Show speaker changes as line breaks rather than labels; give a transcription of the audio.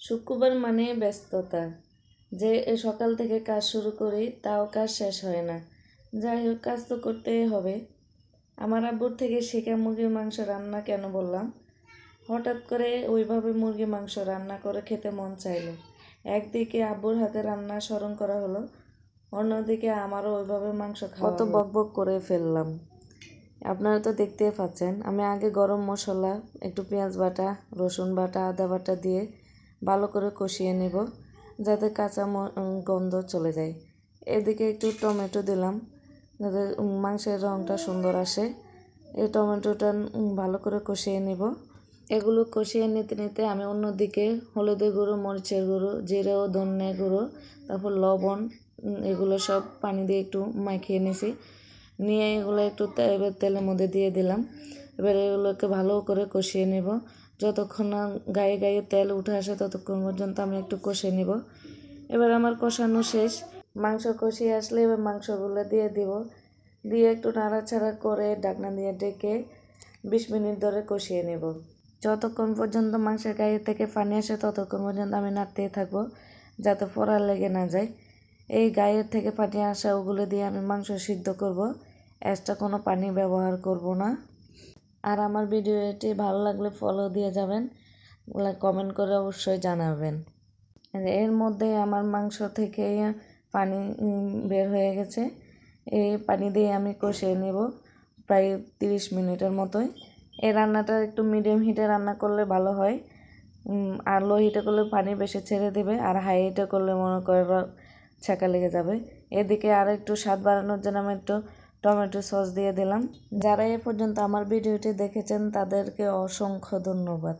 শুক্রবার মানে ব্যস্ততা, যে সকাল থেকে কাজ শুরু করি তাও কাজ শেষ হয় না। যাই হোক, কাজ তো করতেই হবে। আমার আব্বুর থেকে শেখা মুরগির মাংস রান্না কেন বললাম, হঠাৎ করে ওইভাবে মুরগি মাংস রান্না করে খেতে মন চাইলো। একদিকে আব্বুর হাতে রান্না স্মরণ করা হলো, অন্যদিকে আমারও ওইভাবে মাংস খাওয়া কত বকবক করে ফেললাম। আপনারা তো দেখতেই পাচ্ছেন, আমি আগে গরম মশলা, একটু পেঁয়াজ বাটা, রসুন বাটা, আদা বাটা দিয়ে ভালো করে কষিয়ে নেব, যাতে কাঁচা গন্ধ চলে যায়। এদিকে একটু টমেটো দিলাম, যাতে মাংসের রঙটা সুন্দর আসে। এই টমেটোটা ভালো করে কষিয়ে নেব। এগুলো কষিয়ে নিতে নিতে আমি অন্যদিকে হলুদের গুঁড়ো, মরিচের গুঁড়ো, জিরে ও ধনে গুঁড়ো, তারপর লবণ, এগুলো সব পানি দিয়ে একটু মাখিয়ে নিয়েছি। নিয়ে এগুলো একটু তেলের মধ্যে দিয়ে দিলাম। এবার এগুলোকে ভালো করে কষিয়ে নেব। যতক্ষণ না গায়ে গায়ে তেল উঠে আসে ততক্ষণ পর্যন্ত আমি একটু কষিয়ে নেব। এবার আমার কষানো শেষ। মাংস কষিয়ে আসলে এবার মাংসগুলো দিয়ে দিব। দিয়ে একটু নাড়াচাড়া করে ঢাকনা দিয়ে ডেকে 20 মিনিট ধরে কষিয়ে নেব। যতক্ষণ পর্যন্ত মাংসের গায়ে থেকে পানি আসে ততক্ষণ পর্যন্ত আমি নাড়তেই থাকবো, যাতে পোড়া লেগে না যায়। এই গায়ের থেকে পানি আসা ওগুলো দিয়ে আমি মাংস সিদ্ধ করব, এক্সট্রা কোনো পানি ব্যবহার করব না। আর আমার ভিডিওটি ভালো লাগলে ফলো দিয়ে যাবেন, কমেন্ট করে অবশ্যই জানাবেন। এর মধ্যে আমার মাংস থেকে পানি বের হয়ে গেছে। এই পানি দিয়ে আমি কষিয়ে নেব প্রায় 30 মিনিটের মতোই। এই রান্নাটা একটু মিডিয়াম হিটে রান্না করলে ভালো হয়। আর লো হিটে করলে পানি বেশি ছেড়ে দেবে, আর হাই হিটে করলে মনে করে ছ্যাঁকা লেগে যাবে। এদিকে আর একটু স্বাদ বাড়ানোর জন্য আমি একটু টমেটো সস দিয়ে দিলাম। যারা এ পর্যন্ত আমার ভিডিওটি দেখেছেন তাদেরকে অসংখ্য ধন্যবাদ।